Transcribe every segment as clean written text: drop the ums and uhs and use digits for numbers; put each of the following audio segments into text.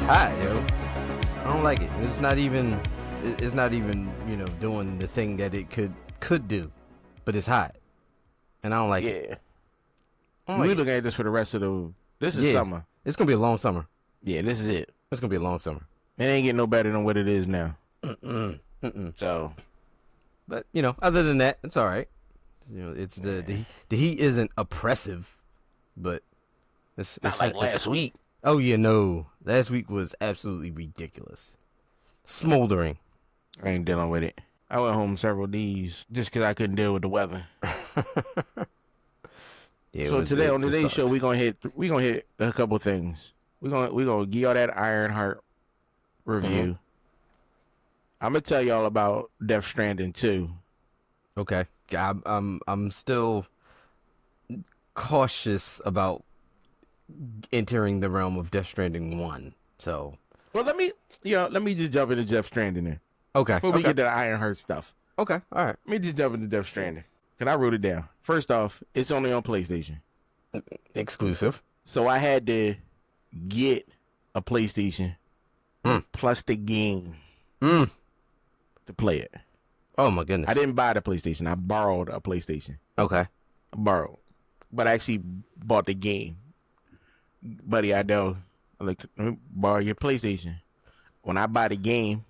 hot, yo. I don't like it. It's not even doing the thing that it could do, but it's hot, and I don't like it. We looking at this for the rest of this is summer. It's gonna be a long summer. Yeah, this is it. It's gonna be a long summer. It ain't getting no better than what it is now. So, but other than that, it's all right. It's the heat isn't oppressive, but it's not like last week. Oh yeah, no. Last week was absolutely ridiculous. Smoldering. I ain't dealing with it. I went home several days just because I couldn't deal with the weather. So today on today's show, we gonna hit a couple things. We gonna give y'all that Ironheart review. Mm-hmm. I'm gonna tell y'all about Death Stranding 2. Okay, I'm still cautious about entering the realm of Death Stranding 1. So, well, let me just jump into Death Stranding then. Okay. Before we get to the Ironheart stuff. Okay. All right. Let me just jump into Death Stranding. Cause I wrote it down. First off, it's only on PlayStation. Exclusive. So I had to get a PlayStation plus the game to play it. Oh my goodness. I didn't buy the PlayStation. I borrowed a PlayStation. Okay. I borrowed. But I actually bought the game. Buddy, I know. Like, let me borrow your PlayStation. When I buy the game,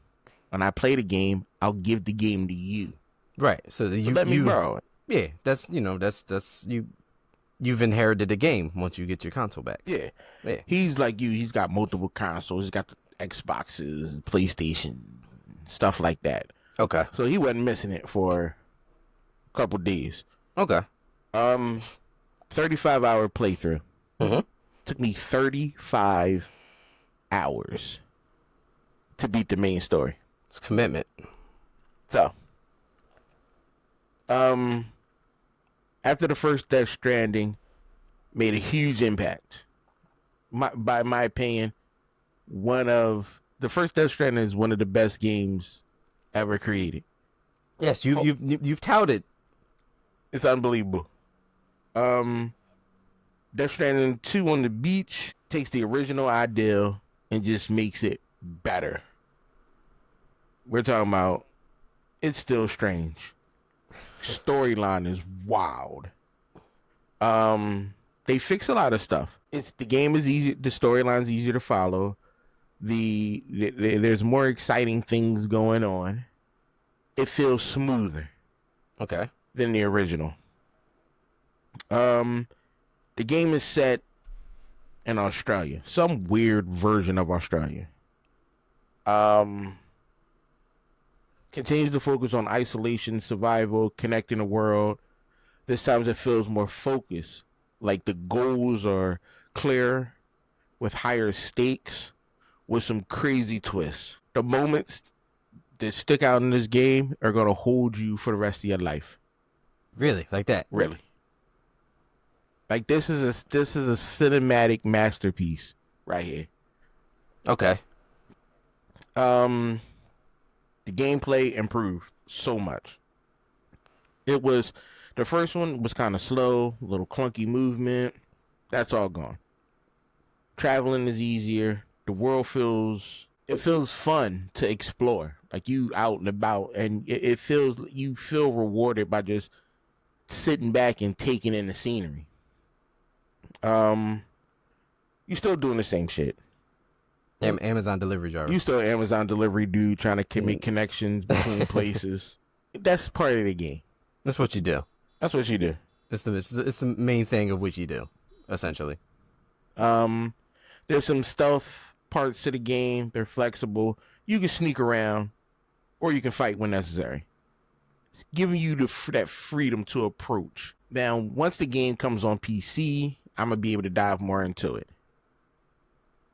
when I play the game, I'll give the game to you. Right. So let me borrow it. Yeah, that's you've inherited the game once you get your console back. Yeah. He's like you. He's got multiple consoles. He's got the Xboxes, PlayStation, stuff like that. Okay. So he wasn't missing it for a couple days. Okay. 35-hour playthrough. Mm-hmm. Took me 35 hours to beat the main story. It's commitment. So, after the first Death Stranding made a huge impact. By my opinion, the first Death Stranding is one of the best games ever created. Yes, you've touted. It's unbelievable. Death Stranding 2 on the beach takes the original idea and just makes it better. We're talking about it's still strange. Storyline is wild. They fix a lot of stuff. The game is easy. The storyline's easier to follow. There's more exciting things going on. It feels smoother. Okay. Than the original. The game is set in Australia. Some weird version of Australia. Continues to focus on isolation, survival, connecting the world. This time it feels more focused. Like the goals are clear, with higher stakes, with some crazy twists. The moments that stick out in this game are going to hold you for the rest of your life. Really? Like that? Really. Like this is a cinematic masterpiece right here. Okay. The gameplay improved so much. The first one was kind of slow, a little clunky movement. That's all gone. Traveling is easier. The world feels fun to explore. Like you out and about, and you feel rewarded by just sitting back and taking in the scenery. You're still doing the same shit. Amazon delivery driver. You still an Amazon delivery dude trying to make connections between places. That's part of the game. That's what you do. That's what you do. It's the main thing of which you do, essentially. There's some stealth parts to the game. They're flexible. You can sneak around, or you can fight when necessary. It's giving you that freedom to approach. Now, once the game comes on PC, I'm gonna be able to dive more into it.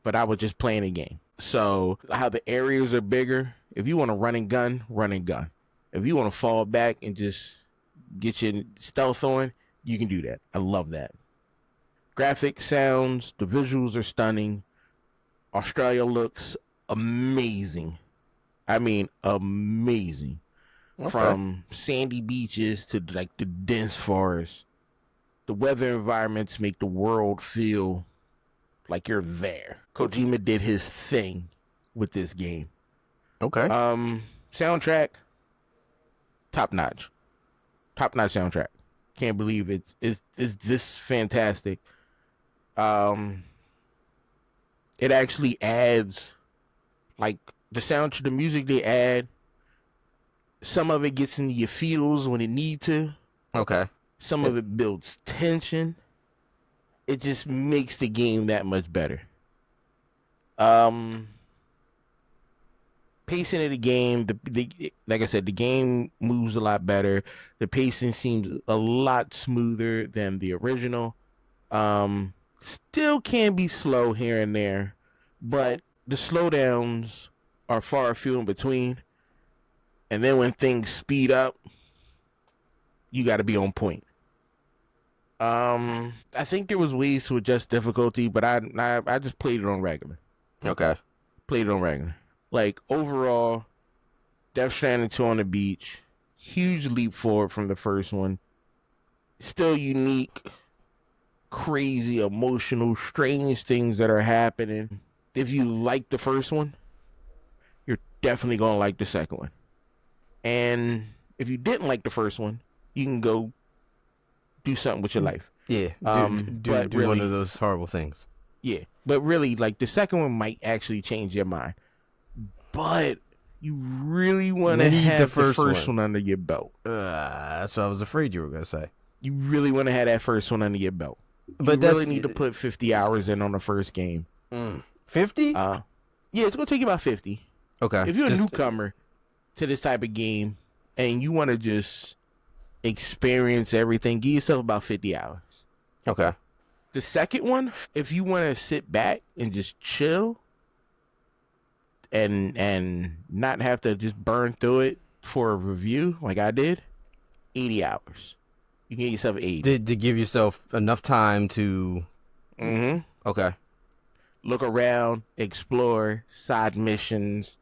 But I was just playing a game. So how the areas are bigger. If you want to run and gun, run and gun. If you want to fall back and just get your stealth on, you can do that. I love that. Graphic, sounds, the visuals are stunning. Australia looks amazing. I mean, amazing. Okay. From sandy beaches to like the dense forest. The weather environments make the world feel Like you're there. Kojima did his thing with this game. Okay. Soundtrack, top notch. Top notch soundtrack. Can't believe it's this fantastic. It actually adds, like, the music they add. Some of it gets into your feels when it need to. Okay. Some of it builds tension. It just makes the game that much better. Pacing of the game, like I said, the game moves a lot better. The pacing seems a lot smoother than the original. Still can be slow here and there, but the slowdowns are far few in between. And then when things speed up, you got to be on point. I think there was ways to adjust difficulty, but I just played it on regular. Okay. Played it on regular. Like, overall, Death Stranding 2 on the beach, huge leap forward from the first one. Still unique, crazy, emotional, strange things that are happening. If you like the first one, you're definitely going to like the second one. And if you didn't like the first one, you can go do something with your life. Yeah. Do really, one of those horrible things. Yeah. But really, like, the second one might actually change your mind. But you really want to have the first one under your belt. That's what I was afraid you were going to say. You really want to have that first one under your belt. But you really need to put 50 hours in on the first game. 50? Yeah, it's going to take you about 50. Okay. If you're a newcomer to this type of game and you want to just experience everything, give yourself about 50 hours. Okay. The second one, if you want to sit back and just chill and not have to just burn through it for a review like I did, 80 hours. You can get yourself 80. To give yourself enough time to... Okay. Look around, explore, side missions,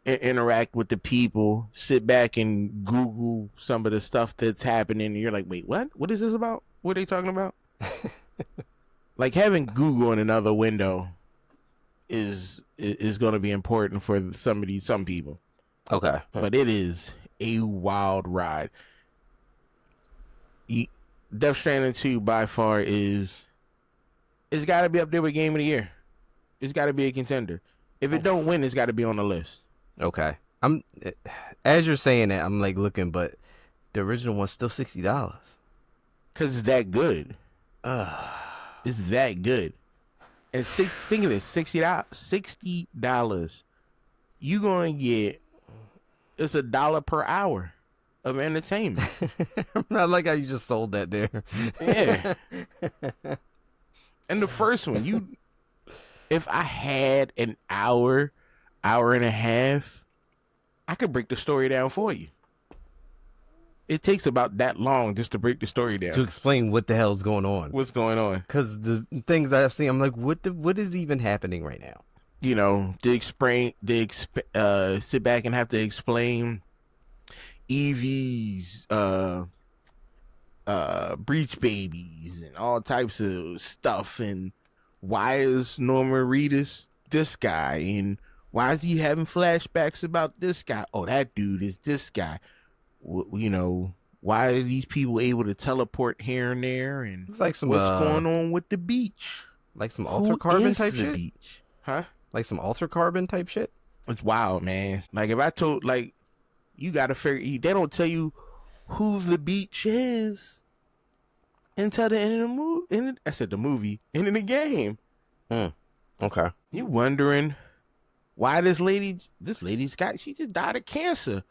interact with the people, sit back and Google some of the stuff that's happening. And you're like, wait, what? What is this about? What are they talking about? Like, having Google in another window is going to be important for some people. Okay. But it is a wild ride. Death Stranding 2 by far it's got to be up there with Game of the Year. It's got to be a contender. If it don't win, it's got to be on the list. Okay. As you're saying that, I'm like looking, but the original one's still $60. Cause it's that good. It's that good. And think of this: $60. You gonna get it's $1 per hour of entertainment. I like how you just sold that there. Yeah. And the first one, if I had an hour and a half, I could break the story down for you. It takes about that long just to break the story down. To explain what the hell's going on. What's going on. Because the things I've seen, I'm like, what is even happening right now? You know, sit back and have to explain EVs, breach babies, and all types of stuff, and why is Norman Reedus this guy, and why is he having flashbacks about this guy? Oh, that dude is this guy. You know, why are these people able to teleport here and there, and it's like some, what's going on with the beach? Like some Alter Carbon type shit? Beach? Huh? Like some Alter Carbon type shit? It's wild, man. Like, if I told, like, you gotta figure, they don't tell you who the beach is until the end of the movie. I said the movie, end of the game. Okay. You wondering why this lady's she just died of cancer.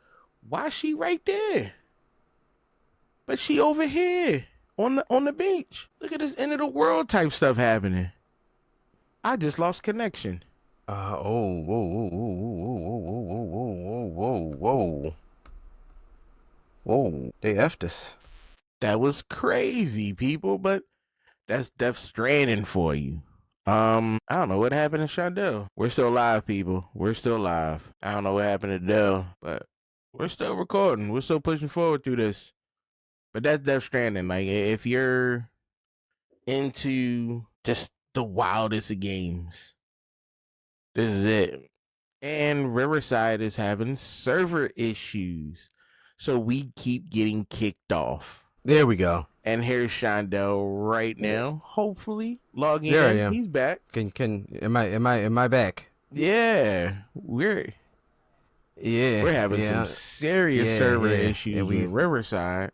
Why is she right there? But she over here on the beach. Look at this end of the world type stuff happening. I just lost connection. Whoa. They effed us. That was crazy, people, but that's Death Stranding for you. I don't know what happened to Chondel. We're still live, people. We're still live. I don't know what happened to Dell, but we're still recording. We're still pushing forward through this. But that's Death Stranding. Like, if you're into just the wildest of games. This is it. And Riverside is having server issues. So we keep getting kicked off. There we go. And here's Chondel right now, hopefully logging There in. I am. He's back. Am I back? Yeah, we're having some serious server issues with Riverside.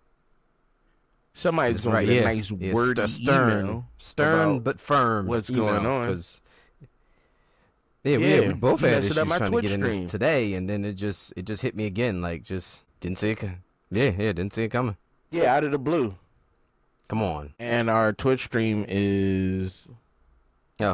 Somebody's gonna get a nice wordy email, stern but firm. What's going on? Because we both had issues trying to get in this today, and then it just hit me again. Like, just didn't see it. Didn't see it coming. Yeah, out of the blue. Come on. And our Twitch stream is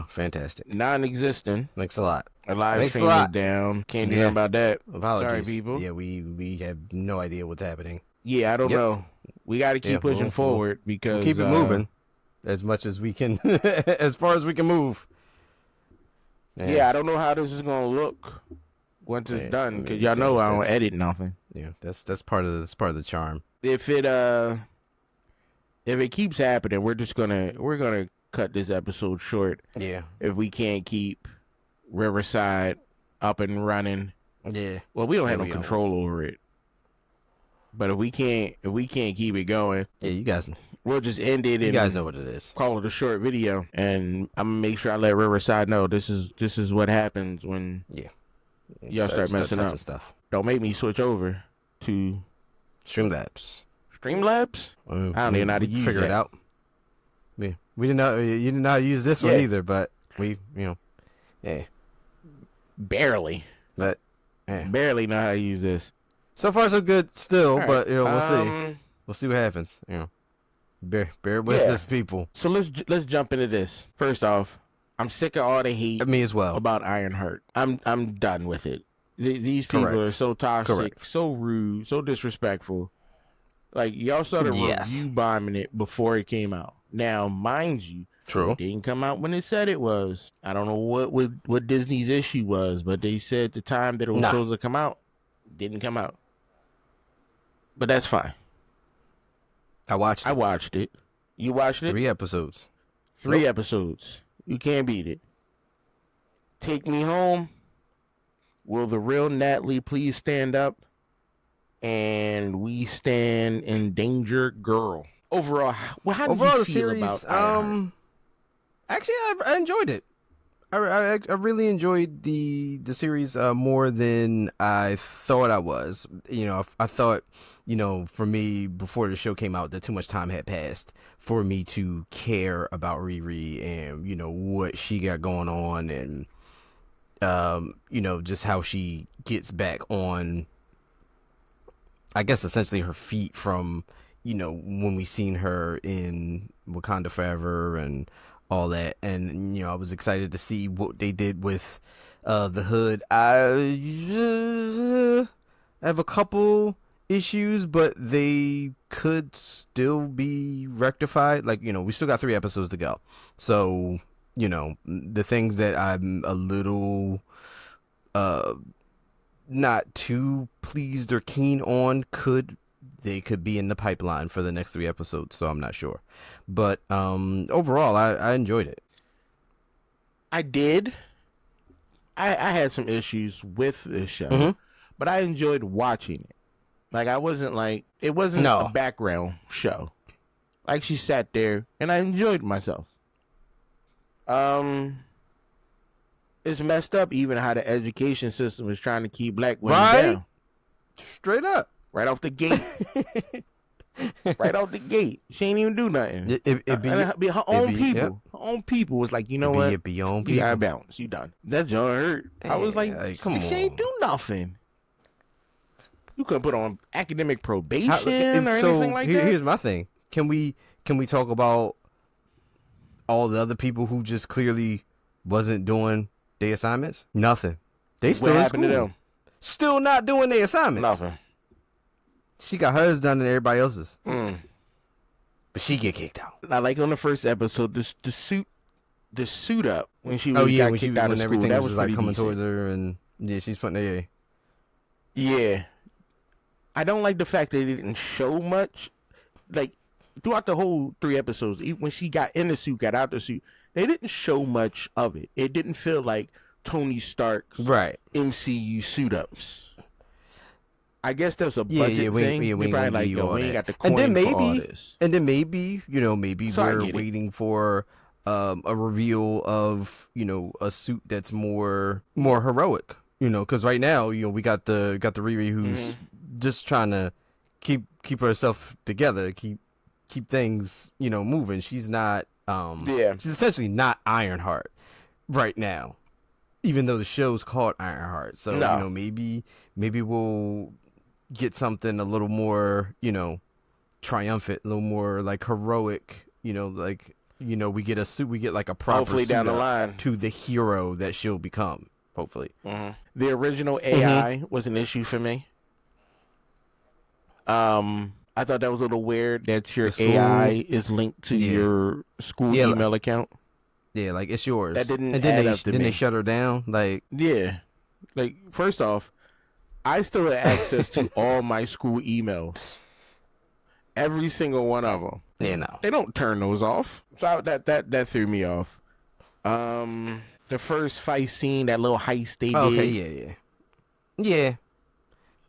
fantastic, non-existent. Thanks a lot. Our live stream is down. Can't do nothing about that. Apologies. Sorry, people. Yeah, we have no idea what's happening. Yeah, I don't know. We got to keep pushing forward because we'll keep it moving as much as we can, as far as we can move. Yeah, I don't know how this is gonna look once it's done, because y'all know I don't edit nothing. Yeah, that's part of the charm. If it keeps happening, we're gonna cut this episode short. Yeah. If we can't keep Riverside up and running. Yeah. Well, we don't have no control over it. But if we can't keep it going, you guys, we'll just end it. You guys know what it is. Call it a short video, and I'm gonna make sure I let Riverside know this is what happens when y'all start messing up. Stuff. Don't make me switch over to Streamlabs. Streamlabs? I don't even know how to use figure it out. Yeah, we didn't know you didn't know how to use this one either, but we barely, but barely know how to use this. So far, so good. Still, right. But we'll see. We'll see what happens. Bear with this, people. So let's jump into this. First off, I'm sick of all the hate. Me as well. About Ironheart. I'm done with it. These people are so toxic, so rude, so disrespectful. Like, y'all started review bombing it before it came out. Now, mind you, it didn't come out when it said it was. I don't know what Disney's issue was, but they said the time that it was supposed to come out, didn't come out. But that's fine. I watched it. You watched it? 3 episodes. 3 episodes. You can't beat it. Take Me Home. Will the real Natalie please stand up? And We Stand Endangered Girl. Overall, how did you feel about Ironheart? Actually, I enjoyed it. I really enjoyed the series more than I thought I was. I thought, for me, before the show came out, that too much time had passed for me to care about Riri and, what she got going on and, just how she gets back on, I guess, essentially her feet from, when we seen her in Wakanda Forever and all that. And, I was excited to see what they did with the Hood. I have a couple issues, but they could still be rectified. Like, we still got 3 episodes to go. So, the things that I'm a little not too pleased or keen on could be in the pipeline for the next 3 episodes, so I'm not sure. But overall, I enjoyed it. I did. I had some issues with this show, but I enjoyed watching it. Like, it wasn't a background show. Like, she sat there, and I enjoyed myself. It's messed up even how the education system is trying to keep black women down. Straight up. Right off the gate. Right off the gate. She ain't even do nothing. It be her own people. Yep. Her own people was like, you know what? Be your own people. You gotta bounce. You done. That joint hurt. I was like come on. She ain't do nothing. You couldn't put on academic probation or anything like that. Here's my thing. Can we talk about all the other people who just clearly wasn't doing their assignments? Nothing. They still what in happened school. to them? Still not doing their assignments. Nothing. She got hers done and everybody else's. But she get kicked out. I like on the first episode, the suit up when she got kicked out of school. Everything that was like coming decent. towards her, and she's putting there. Yeah. I don't like the fact that it didn't show much. Like, throughout the whole 3 episodes, even when she got in the suit, got out the suit, they didn't show much of it. It didn't feel like Tony Stark's Right. MCU suit ups. I guess that's a Yeah, budget thing. we You're ain't probably gonna give like, you yo, all we ain't that. got the And then coin for all maybe, this. maybe So I we're get it. waiting for a reveal of a suit that's more heroic. Because right now we got the Riri who's just trying to keep herself together, keep things moving. She's not she's essentially not Ironheart right now, even though the show's called Ironheart. So No. maybe we'll get something a little more triumphant, a little more like heroic. We get a suit, we get like a proper Hopefully suit down the up line. to the hero that she'll become. Hopefully. The original AI was an issue for me. I thought that was a little weird that your AI is linked to your school email account. Yeah, like it's yours. That didn't and add then up to me. they shut her down. Like Yeah, like first off, I still have access to all my school emails, every single one of them. yeah, no. They don't turn those off. So that threw me off. The first fight scene, that little heist they did. Okay, yeah.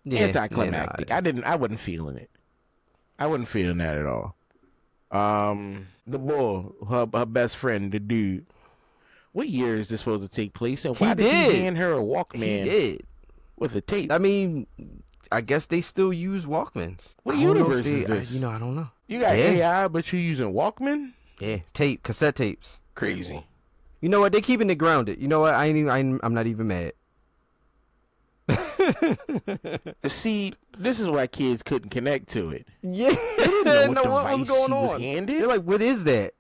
Anticlimactic. Yeah, I wasn't feeling it. I wasn't feeling that at all. The boy, her best friend, the dude. What year is this supposed to take place? And why did he hand her a Walkman? He did. With a tape. I mean, I guess they still use Walkmans. What universe is this? I don't know. You got AI, but you're using Walkman? Yeah, cassette tapes. Crazy. You know what? They're keeping it grounded. You know what? I'm not even mad. See, this is why kids couldn't connect to it. Yeah, They didn't know what device was going she was on? handed. They're like, what is that?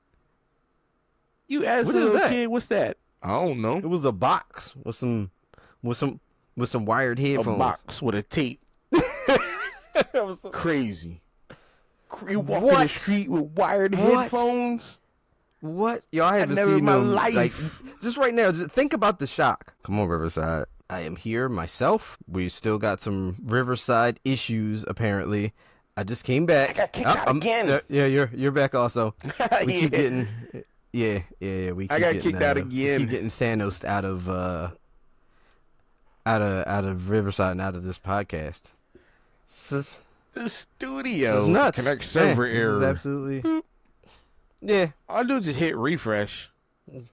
You asked a little kid, what's that? I don't know. It was a box with some wired headphones. A box with a tape. Crazy. You walk in the street with wired headphones? What? Yo, I haven't never seen in my them, life. Like, just right now, just think about the shock. Come on, Riverside. I am here myself. We still got some Riverside issues, apparently. I just came back. I got kicked out again. Yeah, you're back also. We keep getting... Yeah, we keep I got kicked out again. Keep getting Thanos out of Riverside and out of this podcast. The studio. It's nuts. Connect server error. This is absolutely... Yeah. All I do is just hit refresh.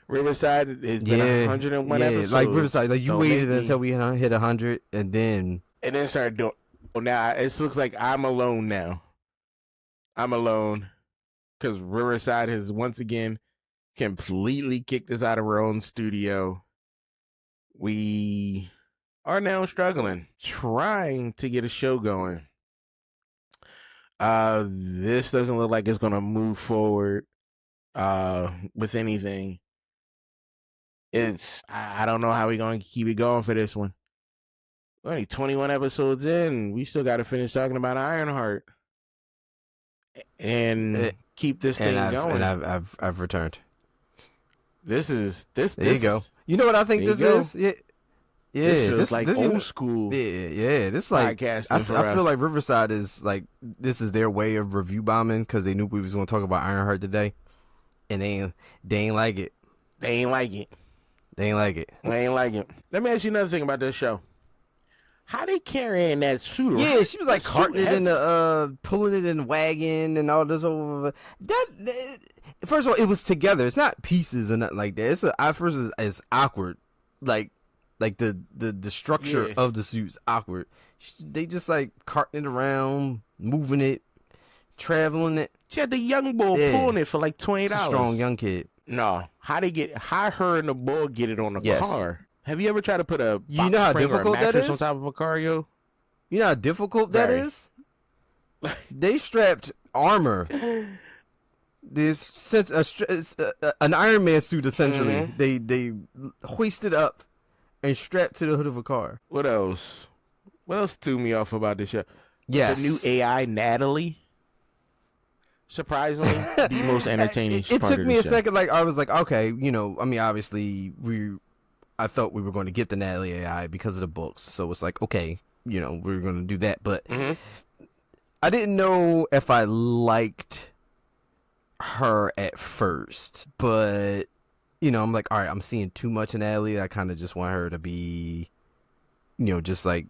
Riverside has been 101 episodes. Like Riverside, like you Don't waited make me- until we hit 100 and then started doing. Well, now it looks like I'm alone now. I'm alone because Riverside has once again completely kicked us out of our own studio. We are now struggling, trying to get a show going. This doesn't look like it's gonna move forward with anything. I don't know how we're gonna keep it going for this one. We're only 21 episodes in. We still got to finish talking about Ironheart and keep this thing going. And I've returned. This. There you go. You know what I think this is? Yeah. This feels like old school. Yeah. This like podcasting for I us. feel like Riverside is like this is their way of review bombing because they knew we was going to talk about Ironheart today, and they ain't like it. They ain't like it. They ain't like it. They ain't like it. Let me ask you another thing about this show. How they carrying that suit around? Yeah, she was like carting it in the pulling it in the wagon and all this over. That first of all, it was together. It's not pieces and nothing like that. It's at first it's awkward, like the structure of the suit's awkward. They just like carting it around, moving it, traveling it. She had the young boy pulling it for like $20. Strong young kid. No, how her and the boy get it on the car? Have you ever tried to put a you know how difficult that is on top of a car, yo? You know how difficult that is. They strapped armor. An Iron Man suit essentially. They hoisted up and strapped to the hood of a car. What else? What else threw me off about this show? Yes, the new AI Natalie. Surprisingly, the most entertaining. It took me a second. Like I was like, okay, I mean, obviously I thought we were going to get the Natalie AI because of the books, so it's like, okay, we were going to do that, but I didn't know if I liked her at first, but I'm like, all right, I'm seeing too much in Natalie. I kind of just want her to be, just like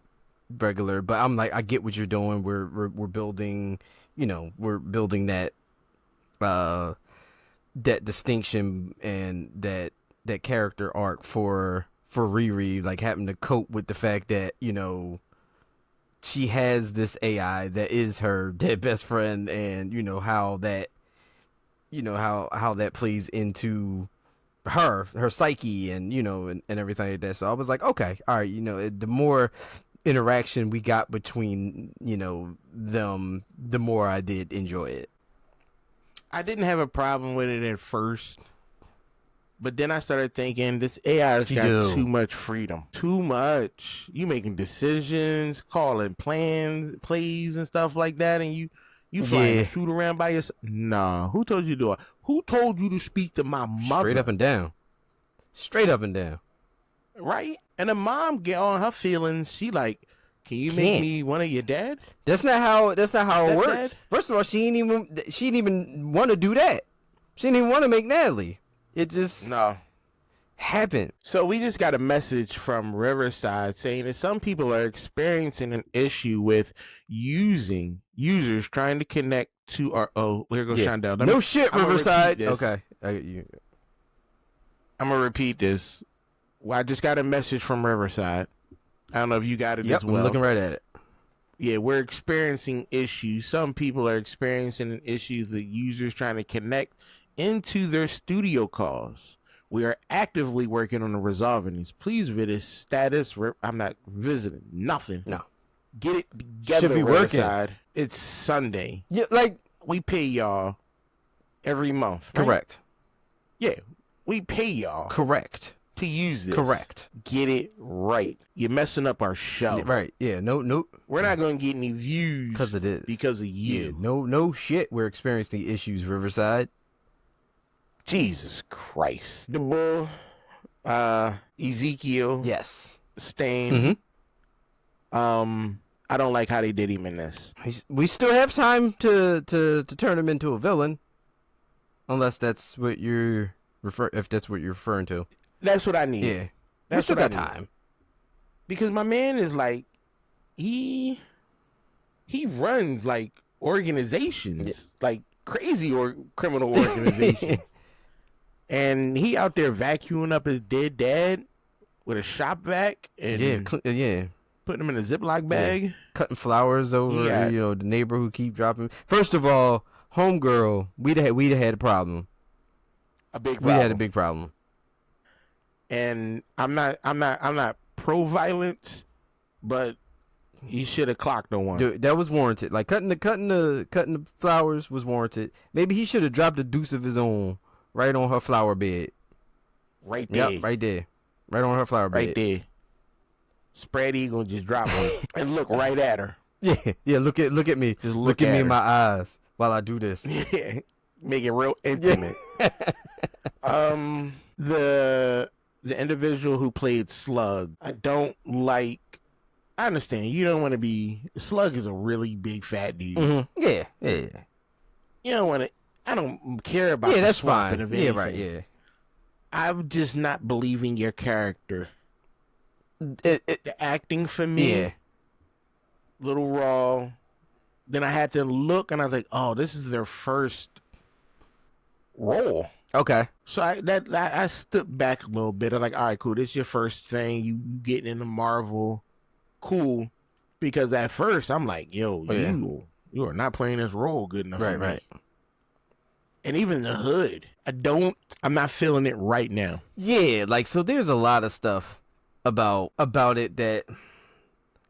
regular. But I'm like, I get what you're doing. We're building, we're building uh that distinction and that character arc for Riri, like having to cope with the fact that she has this AI that is her dead best friend, and how that how that plays into her psyche, and and everything like that. So I was like, okay, all right, the more interaction we got between them, the more I did enjoy it. I didn't have a problem with it at first, but then I started thinking this AI has got too much freedom. Too much. You making decisions, calling plays and stuff like that, and you flying a suit around by yourself. Nah, who told you to do it? Who told you to speak to my mother? Straight up and down. Straight up and down. Right? And the mom get on her feelings. She like, can you make me one of your dad? That's not how it works. Dad? First of all, she didn't even want to do that. She didn't even want to make Natalie. It just happened. So we just got a message from Riverside saying that some people are experiencing an issue with users trying to connect to our. Oh, here goes Chondel. No shit, Riverside. Okay, I'm gonna repeat this. Well, I just got a message from Riverside. I don't know if you got it as well. I'm looking right at it. Yeah, we're experiencing issues. Some people are experiencing an issue with users trying to connect into their studio calls. We are actively working on resolving these. Please visit status. I'm not visiting nothing. No. Get it together. Should be Riverside. working. It's Sunday. Yeah, like we pay y'all every month. Right? Correct. Yeah, we pay y'all. Correct. To use this. Correct. Get it right. You're messing up our show. Right. Yeah. No. We're not going to get any views because it is because of you. Yeah, no shit. We're experiencing issues, Riverside. Jesus Christ. The bull, Ezekiel. Yes. Stain. Mm-hmm. I don't like how they did him in this. We still have time to turn him into a villain, unless that's what you're referring to. That's what I need. Yeah, that's what I got time. Because my man is like, he runs like organizations, like crazy criminal organizations, and he out there vacuuming up his dead dad with a shop vac and putting him in a Ziploc bag, cutting flowers over the neighbor who keep dropping. First of all, homegirl, we'd have had a problem. We had a big problem. And I'm not pro violence, but he should have clocked no one. Dude, that was warranted. Like cutting the flowers was warranted. Maybe he should have dropped a deuce of his own right on her flower bed. Right there. Yep, right there. Right on her flower bed. Right there. Spread eagle just drop one and look right at her. Yeah. Look at me. Just look at me in my eyes while I do this. Yeah. Make it real intimate. The individual who played Slug, I understand you don't want to be. Slug is a really big fat dude. Mm-hmm. Yeah. You don't want to. I don't care about. Yeah, that's fine. Yeah, right. Yeah. I'm just not believing your character. The acting for me, little raw. Then I had to look, and I was like, "Oh, this is their first role." Okay. So I stood back a little bit. I'm like, all right, cool. This is your first thing. You getting into Marvel. Cool. Because at first I'm like, yo, you are not playing this role good enough for me. Right. And even the hood, I'm not feeling it right now. Yeah, like, so there's a lot of stuff about it that,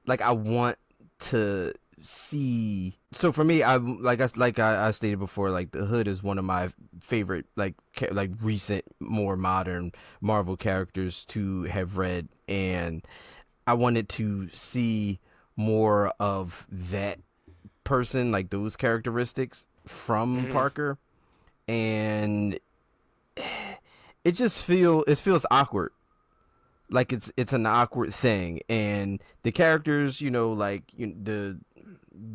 like, I want to see. So for me, I stated before, like, the Hood is one of my favorite like recent, more modern Marvel characters to have read, and I wanted to see more of that person, like those characteristics from Parker, and it feels awkward. Like it's an awkward thing, and the characters, the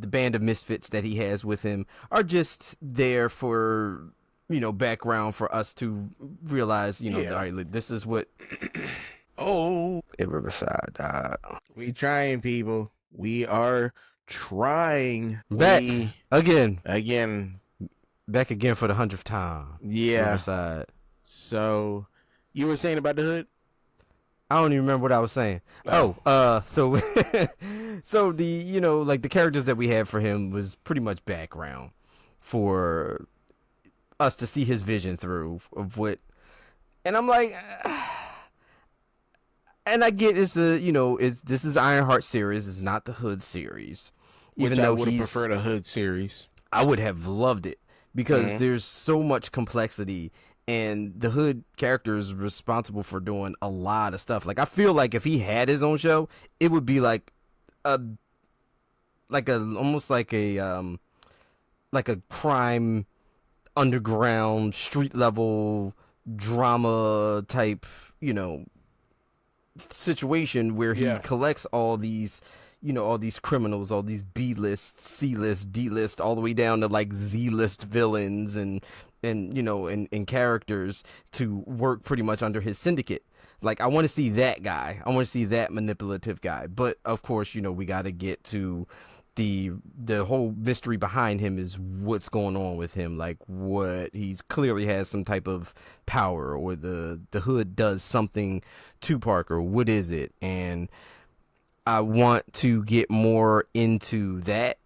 band of misfits that he has with him are just there for background for us to realize, all Yeah. right, this is what Oh, Riverside died. we trying, people. We are trying. Back We again. again. Back again for the 100th time. Yeah. Riverside. So, you were saying about the hood? I don't even remember what I was saying. So so the like the characters that we had for him was pretty much background for us to see his vision through of what, and I'm like, and I get this is Ironheart series, it's not the Hood series, Which even I though would have preferred a hood series. I would have loved it because there's so much complexity. And the Hood character is responsible for doing a lot of stuff. Like, I feel like if he had his own show, it would be almost like a crime underground street level drama type, situation where he collects all these criminals, all these B-list, C-list, D-list, all the way down to like Z-list villains and characters to work pretty much under his syndicate. Like, I want to see that guy. I want to see that manipulative guy. But of course, we got to get to the whole mystery behind him is what's going on with him. Like, what he's clearly has some type of power, or the Hood does something to Parker. What is it? And I want to get more into that.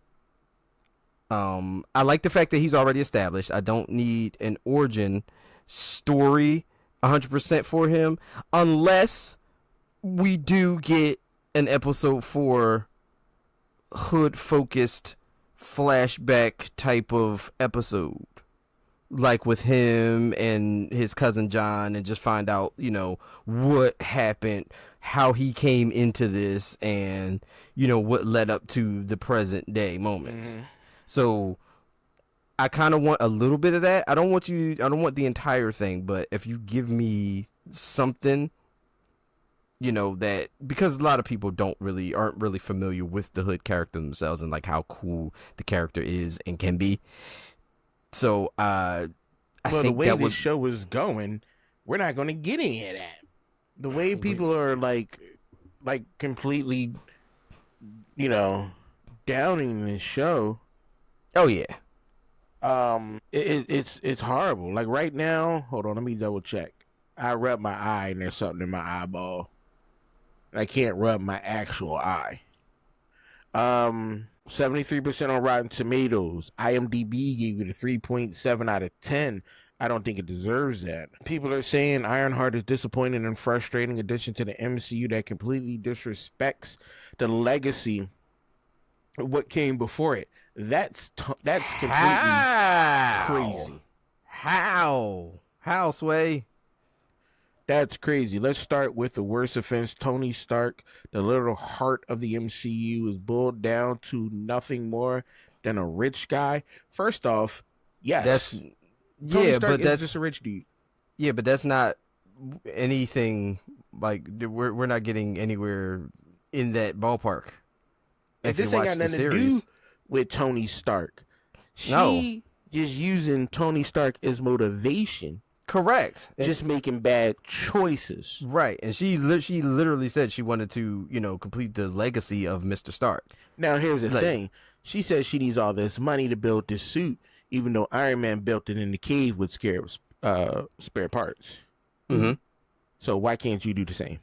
I like the fact that he's already established. I don't need an origin story 100% for him, unless we do get an episode 4 Hood focused flashback type of episode, like with him and his cousin John, and just find out, what happened, how he came into this, and, what led up to the present day moments. So I kind of want a little bit of that. I don't want the entire thing, but if you give me something, that, because a lot of people aren't really familiar with the Hood character themselves and like how cool the character is and can be. So I think the way that this show is going, we're not going to get any of that. The way people are like completely, downing this show. Oh yeah. It's horrible. Like right now, hold on, let me double check. I rub my eye and there's something in my eyeball. And I can't rub my actual eye. 73% on Rotten Tomatoes. IMDb gave it a 3.7 out of 10. I don't think it deserves that. People are saying Ironheart is disappointing and frustrating addition to the MCU that completely disrespects the legacy of what came before it. That's completely crazy. How, Sway? That's crazy. Let's start with the worst offense. Tony Stark, the literal heart of the MCU, is boiled down to nothing more than a rich guy. First off, yes. Tony Stark is just a rich dude. Yeah, but that's not anything, like, we're not getting anywhere in that ballpark. If this ain't got nothing to do with Tony Stark. She just using Tony Stark as motivation. Correct. Just making bad choices. Right. And she literally said she wanted to, complete the legacy of Mr. Stark. Now, here's the thing. She says she needs all this money to build this suit, even though Iron Man built it in the cave with spare parts. Mm-hmm. So why can't you do the same?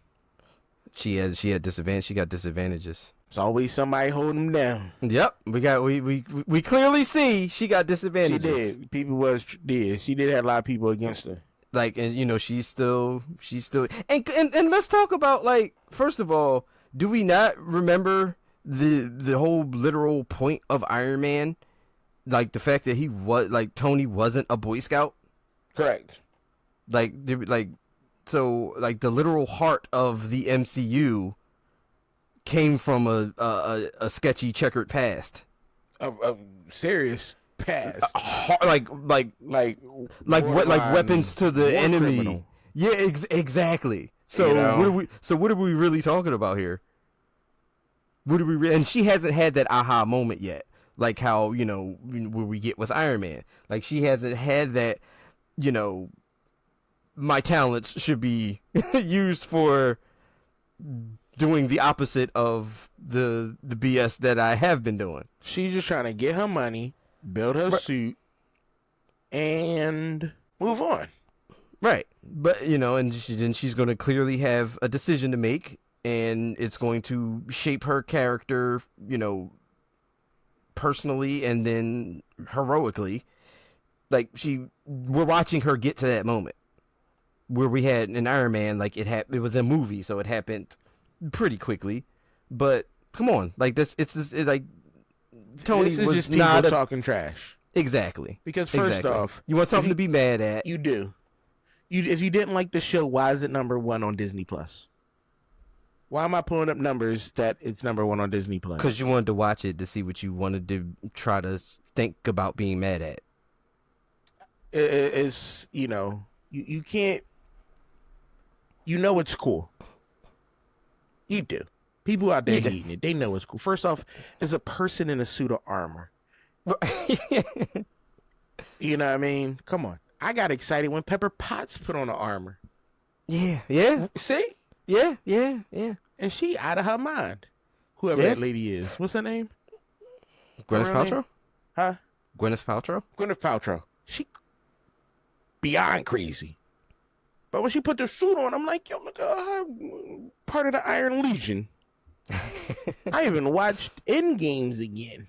She got disadvantages. There's always somebody holding them down. Yep, we clearly see she got disadvantages. She did. She did have a lot of people against her. Like, and she's still, and let's talk about, like, first of all, do we not remember the whole literal point of Iron Man, like the fact that Tony wasn't a Boy Scout? Correct. So the literal heart of the MCU came from a sketchy checkered past, a serious past, like weapons to the enemy. Criminal. Yeah, exactly. So what are we really talking about here? And she hasn't had that aha moment yet, like how where we get with Iron Man. Like, she hasn't had that you know, my talents should be used for doing the opposite of the BS that I have been doing. She's just trying to get her money, build her suit, and move on. Right. But, and she's going to clearly have a decision to make, and it's going to shape her character, personally and then heroically. Like, we're watching her get to that moment where we had an Iron Man, like, it was a movie, so it happened pretty quickly. But, come on. Like, it's like, Tony this is was just people not talking trash. Exactly. Because first off, you want something to be mad at. You do. If you didn't like the show, why is it #1 on Disney Plus? Why am I pulling up numbers that it's #1 on Disney Plus? Because you wanted to watch it to see what you wanted to try to think about being mad at. It's, you can't, it's cool. You do. People out there hating it, they know it's cool. First off, it's a person in a suit of armor. You know what I mean? Come on. I got excited when Pepper Potts put on the armor. Yeah. See? Yeah. And she out of her mind. Whoever that lady is. What's her name? Gwyneth Paltrow? Huh? Gwyneth Paltrow? Gwyneth Paltrow. She beyond crazy. But when she put the suit on, I'm like, yo, look at her. Part of the Iron Legion. I even watched Endgames again.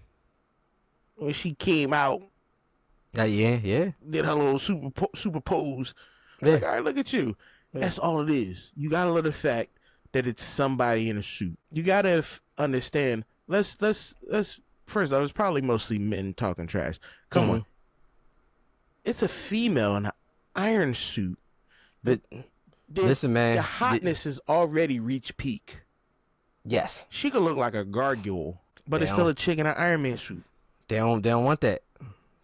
When she came out. Yeah. Did her little super pose. Like, all right, look at you. Yeah. That's all it is. You gotta love the fact that it's somebody in a suit. You gotta understand. Let's first off, it's probably mostly men talking trash. Come on. It's a female in an iron suit. But listen, man, the hotness has already reached peak. Yes. She could look like a gargoyle, but it's still a chick in an Iron Man suit. They don't want that.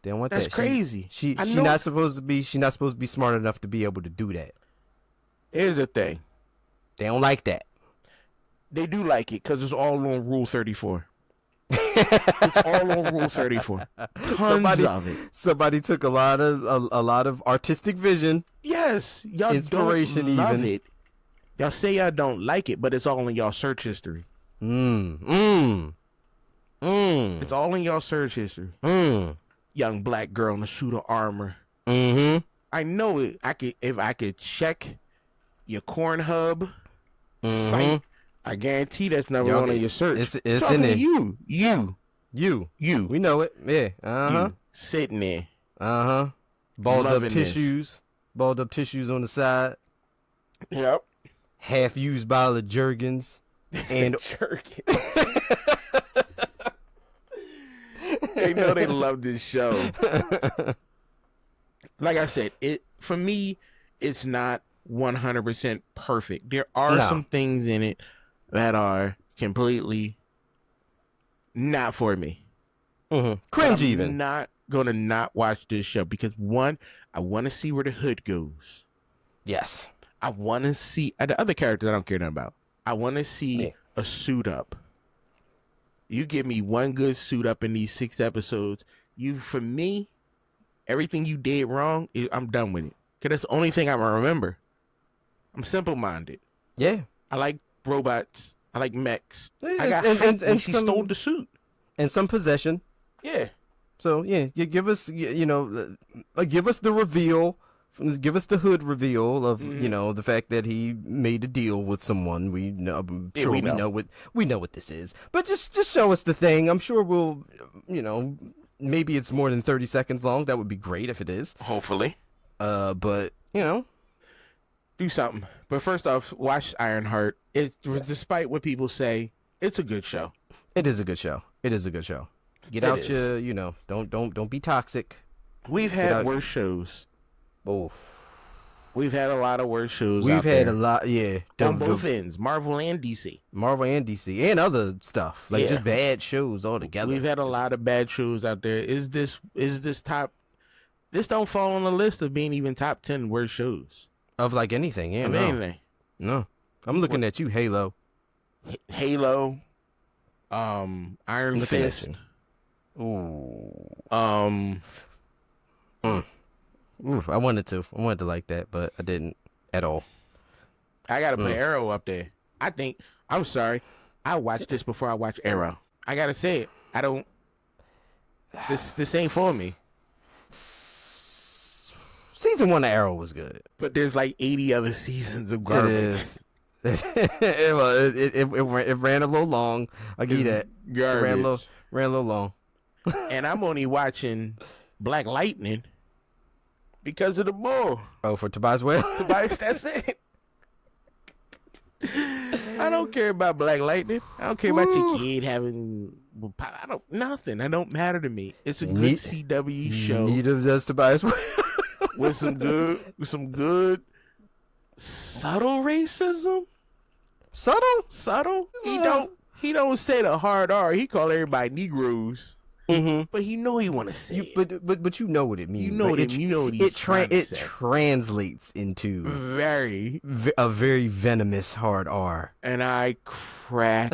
They don't want that. That's crazy. She's not supposed to be smart enough to be able to do that. Here's the thing. They don't like that. They do like it because it's all on Rule 34. It's all on Rule 34. Tons of it. Somebody took a lot of artistic vision. Yes, y'all inspiration don't love even. It. Y'all say y'all don't like it, but it's all in y'all search history. It's all in y'all search history. Young black girl in a suit of armor. I know it. If I could check your Cornhub site, I guarantee that's #1 on your search. It's in there. You. We know it. Yeah. You sitting there. Balled up tissues on the side. Yep. Half used bottle of Jergens. And Jergens. They know they love this show. Like I said, for me, it's not 100% perfect. There are some things in it that are completely not for me. Cringe even. I'm not gonna not watch this show because one, I want to see where the hood goes. Yes. I want to see the other characters I don't care nothing about. I want to see a suit up. You give me one good suit up in these 6 episodes. For me, everything you did wrong, I'm done with it. Because that's the only thing I'm going to remember. I'm simple-minded. Yeah. I like robots. I like mechs. Yeah, I got hyped when she stole the suit. And some possession. Yeah. So, yeah, you give us, give us the reveal. Give us the hood reveal of, the fact that he made a deal with someone. We know, I'm sure we know what this is. But just show us the thing. I'm sure we'll, maybe it's more than 30 seconds long. That would be great if it is. Hopefully. But, do something. But first off, watch Ironheart. Despite what people say, it's a good show. It is a good show. Get out your, don't be toxic. We've had worse shows. Oh, we've had a lot of worse shows. We've had a lot, yeah. On both ends, Marvel and DC, and other stuff like just bad shows altogether. We've had a lot of bad shows out there. Is this top? This don't fall on the list of being even top 10 worst shows of like anything. Yeah, anything. No, I'm looking at you, Halo, Iron Fist. Ooh. Oof, I wanted to like that, but I didn't at all. I gotta put Arrow up there. I think. I'm sorry. I watched this before I watched Arrow. I gotta say it. I don't. This ain't for me. Season 1 of Arrow was good. But there's like 80 other seasons of garbage. It is. it ran a little long. I'll give you that. Garbage. It ran a little long. And I'm only watching Black Lightning because of the bull. Oh, for Tobias Whale? Tobias, that's it. I don't care about Black Lightning. I don't care about your kid having. Nothing. That don't matter to me. It's a good CW show. Neither does Tobias Whale. with some good subtle racism. Subtle. He don't say the hard R. He call everybody Negroes. Mm-hmm. But he know he want to say it. But you know what it means. You know what it translates into a very venomous hard R. And I crack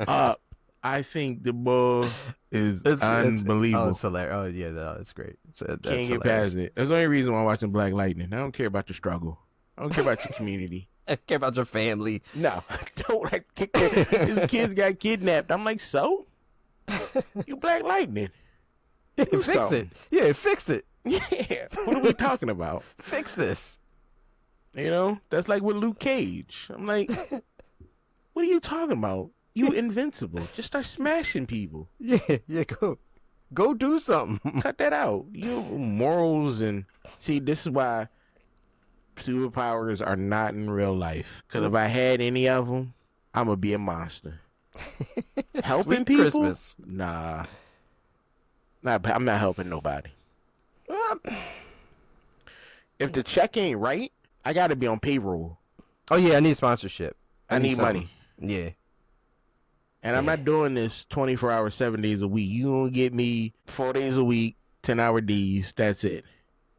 up. I think the bull is unbelievable. It's hilarious. Oh yeah, it's great. Can't get past it. That's the only reason why I'm watching Black Lightning. I don't care about your struggle. I don't care about your community. I care about your family. No, don't like his kids got kidnapped. I'm like, so? You Black Lightning. Fix it. Yeah, fix it. Yeah. What are we talking about? Fix this. You know, that's like with Luke Cage. I'm like, what are you talking about? You invincible. Just start smashing people. Yeah, go do something. Cut that out. You morals and see, this is why superpowers are not in real life. Because if I had any of them, I'm gonna be a monster. Helping Sweet people? Christmas. Nah. I'm not helping nobody. If the check ain't right, I gotta be on payroll. Oh yeah, I need sponsorship. I need money. Yeah. And I'm not doing this 24 hours, 7 days a week. You gonna get me 4 days a week, 10-hour Ds. That's it.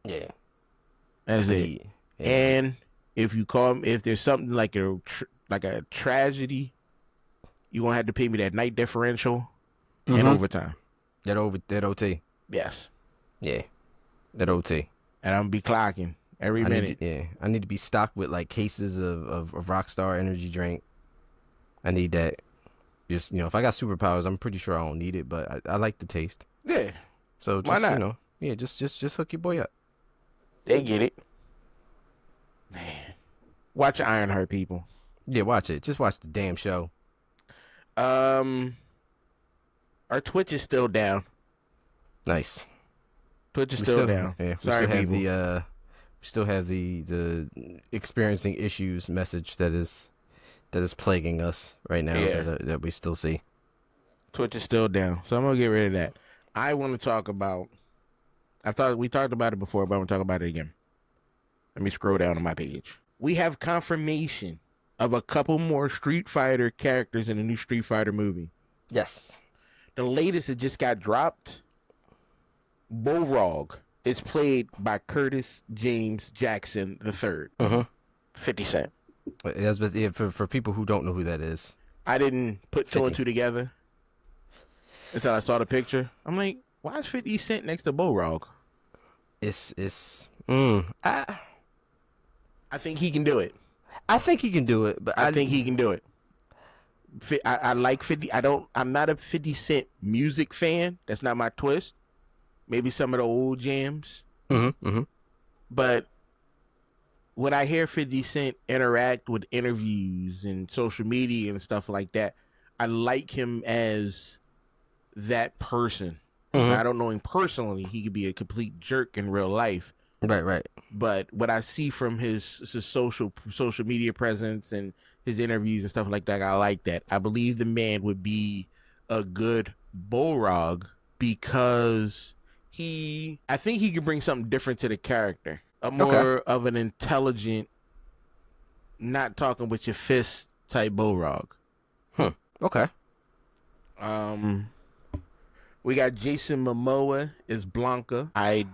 Yeah. That's it. Yeah. And if you call me, if there's something like a tragedy, you gonna have to pay me that night differential and overtime. That OT. Yes. Yeah. That OT. And I'm gonna be clocking every minute. I need to be stocked with like cases of Rockstar energy drink. I need that. Just, if I got superpowers, I'm pretty sure I don't need it, but I like the taste. Yeah. So just, why not? Just hook your boy up. They get it. Man. Watch Ironheart, people. Yeah, watch it. Just watch the damn show. Our Twitch is still down. Nice. Twitch is still down. Yeah, we still have the experiencing issues message that is plaguing us right now. Yeah. That we still see. Twitch is still down, so I'm gonna get rid of that. I want to talk about. We talked about it before, but I'm gonna talk about it again. Let me scroll down on my page. We have confirmation of a couple more Street Fighter characters in the new Street Fighter movie. Yes. The latest that just got dropped, Balrog, is played by Curtis James Jackson III. 50 Cent. For people who don't know who that is. I didn't put two and two together until I saw the picture. I'm like, why is 50 Cent next to Balrog? I think he can do it. I think he can do it, but I think he can do it. I like 50. I'm not a 50 Cent music fan. That's not my twist. Maybe some of the old jams. But when I hear 50 Cent interact with interviews and social media and stuff like that, I like him as that person. I don't know him personally. He could be a complete jerk in real life. Right. But what I see from his social media presence and his interviews and stuff like that, I like that. I believe the man would be a good Balrog because I think he could bring something different to the character. A more of an intelligent, not talking with your fist type Balrog. Okay. We got Jason Momoa as Blanca. I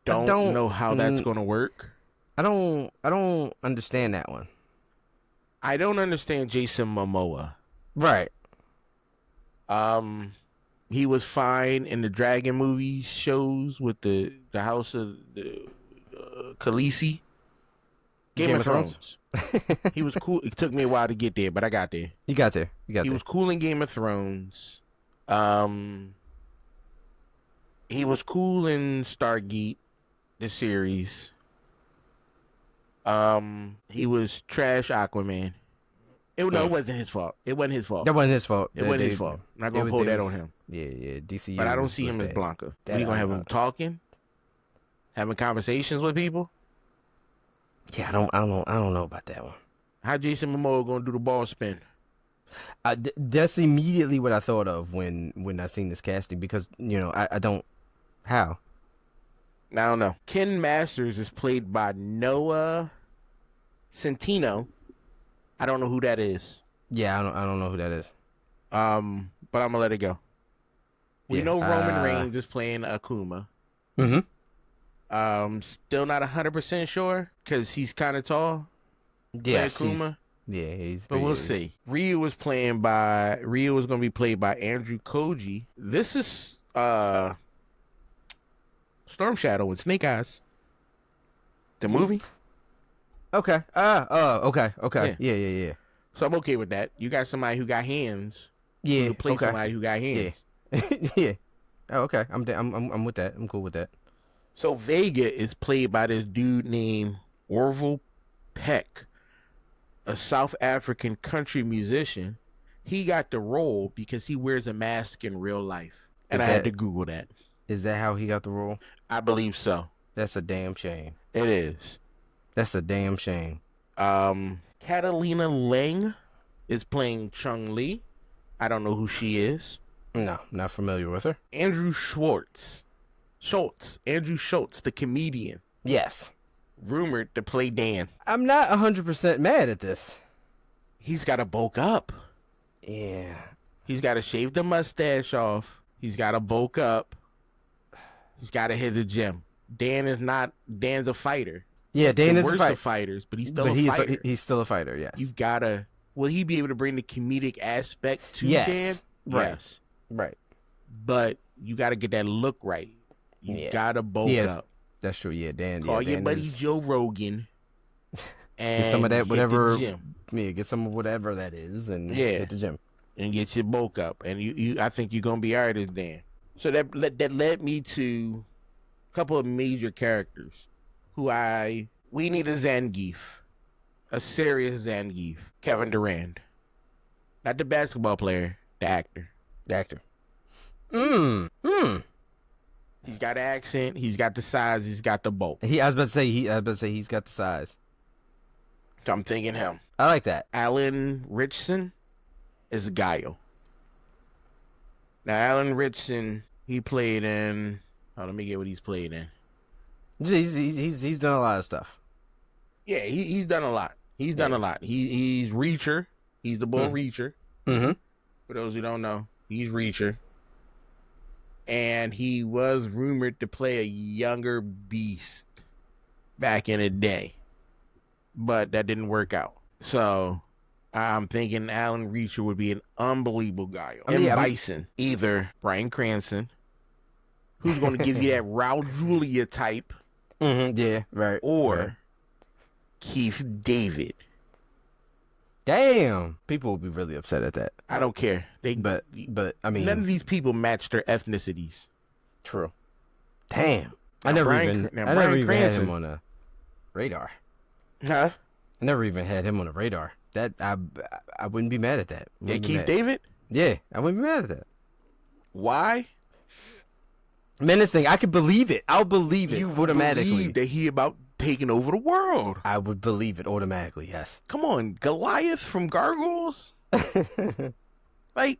don't know how that's going to work. I don't understand that one. I don't understand Jason Momoa. Right. He was fine in the Dragon movie shows with the House of the Khaleesi. Game of Thrones. He was cool. It took me a while to get there, but I got there. You got there. You got He there. was cool in Game of Thrones. He was cool in Stargate, the series. He was trash Aquaman. It wasn't his fault. It wasn't his fault. That wasn't his fault. It wasn't his fault. I'm not gonna pull that on him. Yeah. DCU. But I don't see him as Blanca. What, you gonna have him talking, having conversations with people? Yeah, I don't know about that one. How Jason Momoa gonna do the ball spin? That's immediately what I thought of when I seen this casting, because I don't. How? I don't know. Ken Masters is played by Noah Centineo. I don't know who that is. Yeah, I don't know who that is. But I'm gonna let it go. We know Roman Reigns is playing Akuma. Mm-hmm. Still not 100% sure because he's kind of tall. Yeah, Akuma. He's. But we'll see. Ryu was gonna be played by Andrew Koji. This is Storm Shadow with Snake Eyes. The movie. Okay. Okay. Yeah. So I'm okay with that. You got somebody who got hands. Yeah. You play somebody who got hands. Yeah. Yeah. Oh, okay. I'm with that. I'm cool with that. So Vega is played by this dude named Orville Peck, a South African country musician. He got the role because he wears a mask in real life. And I had to Google that. Is that how he got the role? I believe so. That's a damn shame. It is. That's a damn shame. Catalina Lang is playing Chung-Li. I don't know who she is. No, not familiar with her. Andrew Schultz, the comedian. Yes. Rumored to play Dan. I'm not 100% mad at this. He's got to bulk up. Yeah. He's got to shave the mustache off. He's got to bulk up. He's got to hit the gym. Dan's a fighter. Yeah, Dan is a fighter. Fighters, but he's still a fighter. He's still a fighter, yes. You gotta. Will he be able to bring the comedic aspect to Dan? Right. Yes. Right. But you gotta get that look right. You gotta bulk up. That's true. Yeah, Dan. Call your Dan buddy Joe Rogan. And get some of that, whatever. Hit the gym. Yeah, get some of whatever that is, and hit the gym and get your bulk up. And you I think you're gonna be alright as Dan. So that led me to a couple of major characters who we need a Zangief. A serious Zangief. Kevin Durant. Not the basketball player, the actor. The actor. He's got accent, he's got the size, he's got the bulk. I was about to say he's got the size. So I'm thinking him. I like that. Alan Richardson is Guile. Now Alan Richardson, he played in let me get what he's played in. He's done a lot of stuff. Yeah, he's done a lot. He's done a lot. He's Reacher. He's the bull Reacher. Mm-hmm. For those who don't know, he's Reacher. And he was rumored to play a younger Beast back in the day. But that didn't work out. So I'm thinking Alan Reacher would be an unbelievable guy. Bison. Either Bryan Cranston, who's going to give you that Raul Julia type. Mm-hmm. Yeah, right. Or Keith David. Damn. People will be really upset at that. I don't care. But I mean, none of these people match their ethnicities. True. Damn. I Now, never even had him on a radar. Huh? I never even had him on a radar. That I wouldn't be mad at that. Yeah, Keith David? Yeah, I wouldn't be mad at that. Why? Menacing. I could believe it. I'll believe it you automatically. Believe that he about taking over the world. I would believe it automatically, yes. Come on, Goliath from Gargoyles? Like,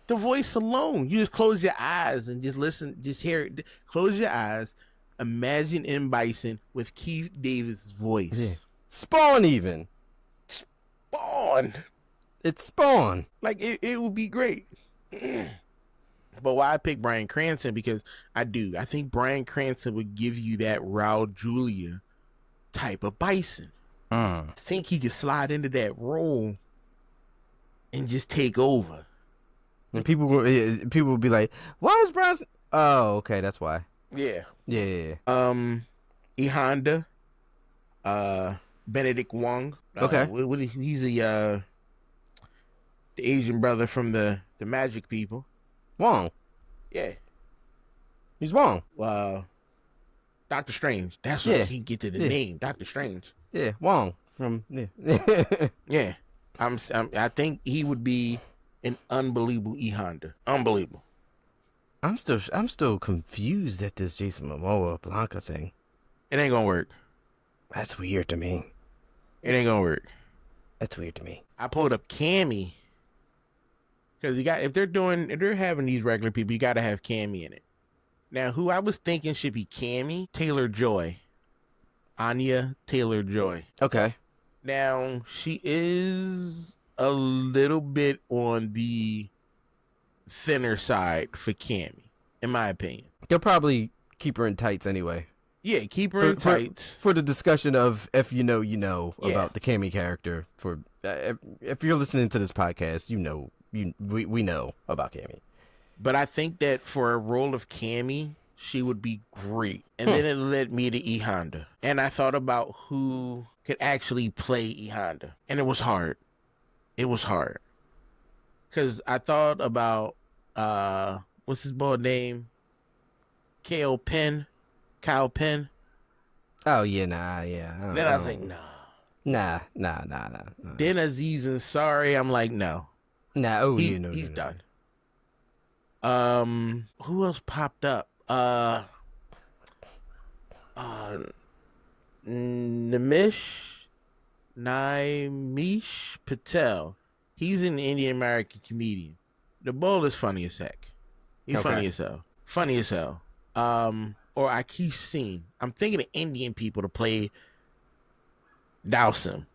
the voice alone. You just close your eyes and just listen, just hear it. Close your eyes. Imagine M. Bison with Keith Davis' voice. Yeah. Spawn even. Spawn. It's Spawn. Like, it would be great. But why I pick Bryan Cranston? Because I think Bryan Cranston would give you that Raul Julia type of Bison. I think he could slide into that role and just take over. And people will be like, "Why is Bronson?" Oh, okay, that's why. Yeah. Yeah. E Honda, Benedict Wong. Okay. He's the Asian brother from the Magic people. Wong. Yeah. He's Wong. Doctor Strange. That's what I can't get to the name. Doctor Strange. Yeah, Wong from Yeah. I think he would be an unbelievable E Honda. Unbelievable. I'm still confused at this Jason Momoa Blanca thing. It ain't gonna work. That's weird to me. It ain't gonna work. That's weird to me. I pulled up Cammy because if they're having these regular people, you got to have Cammy in it. Now, who I was thinking should be Cammy, Taylor-Joy, Anya Taylor-Joy. Okay. Now, she is a little bit on the thinner side for Cammy, in my opinion. They'll probably keep her in tights anyway. Yeah, keep her in tights. For the discussion of if you know, about the Cammy character. For if you're listening to this podcast, we know about Cammy. But I think that for a role of Cammy, she would be great. And then it led me to E Honda. And I thought about who could actually play E Honda. And it was hard. It was hard. Because I thought about, what's his boy name? Kyle Penn. Oh, yeah, yeah. Then I was like, nah. Nah. Then Aziz Ansari, I'm like, no. Nah, he's done. Who else popped up? Nimish Patel. He's an Indian American comedian. The bull is funny as heck. He's funny as hell. Funny as hell. Or I keep seeing. I'm thinking of Indian people to play Dawson.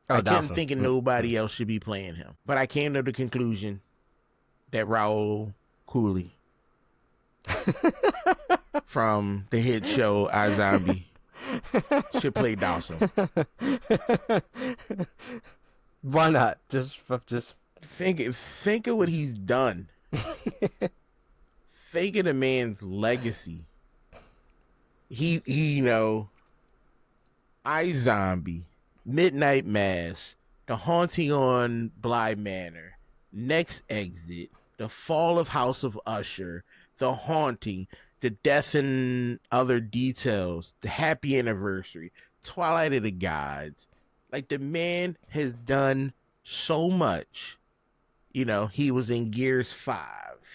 I kept thinking nobody else should be playing him. But I came to the conclusion that Raul Cooley from the hit show iZombie should play Dawson. Why not? Just think of what he's done. Think of the man's legacy. He iZombie, Midnight Mass, The Haunting on Bly Manor, Next Exit, The Fall of House of Usher, The Haunting, The Death and Other Details, The Happy Anniversary, Twilight of the Gods. Like, the man has done so much. He was in Gears 5.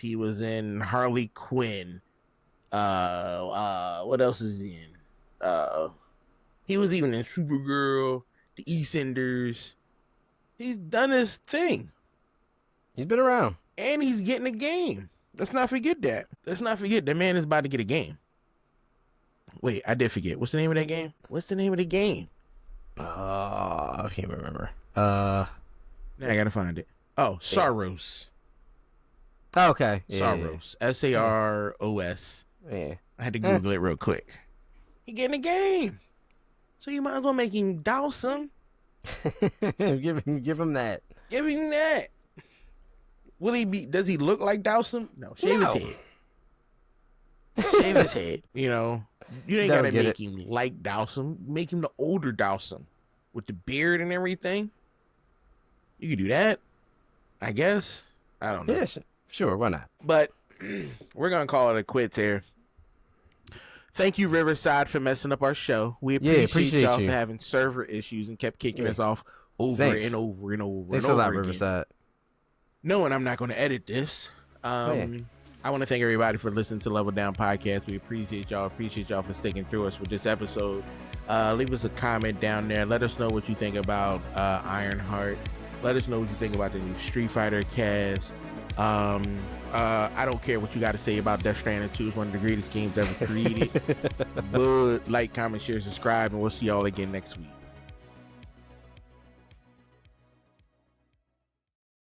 He was in Harley Quinn. What else is he in? He was even in Supergirl, The EastEnders. He's done his thing. He's been around. And he's getting a game. Let's not forget that. That man is about to get a game. Wait, I did forget. What's the name of that game? I can't remember. Now I gotta find it. Oh, Saros. Oh, okay. Saros. Saros. Yeah. I had to Google it real quick. He getting a game. So you might as well make him Dawson. Give him that. Give him that. Will he be? Does he look like Dawson? No. Shave his head. Shave his head. You ain't gotta make him like Dawson. Make him the older Dawson with the beard and everything. You could do that, I guess. I don't know. Yeah, sure. Why not? But we're gonna call it a quits here. Thank you, Riverside, for messing up our show. We appreciate y'all for having server issues and kept kicking us off over and over and over Thanks and over a lot, again. Riverside. Knowing I'm not going to edit this. I want to thank everybody for listening to Level Down Podcast. We appreciate y'all. Appreciate y'all for sticking through us with this episode. Leave us a comment down there. Let us know what you think about Ironheart. Let us know what you think about the new Street Fighter cast. I don't care what you got to say about Death Stranding 2. It's one of the greatest games ever created. But like, comment, share, subscribe, and we'll see y'all again next week.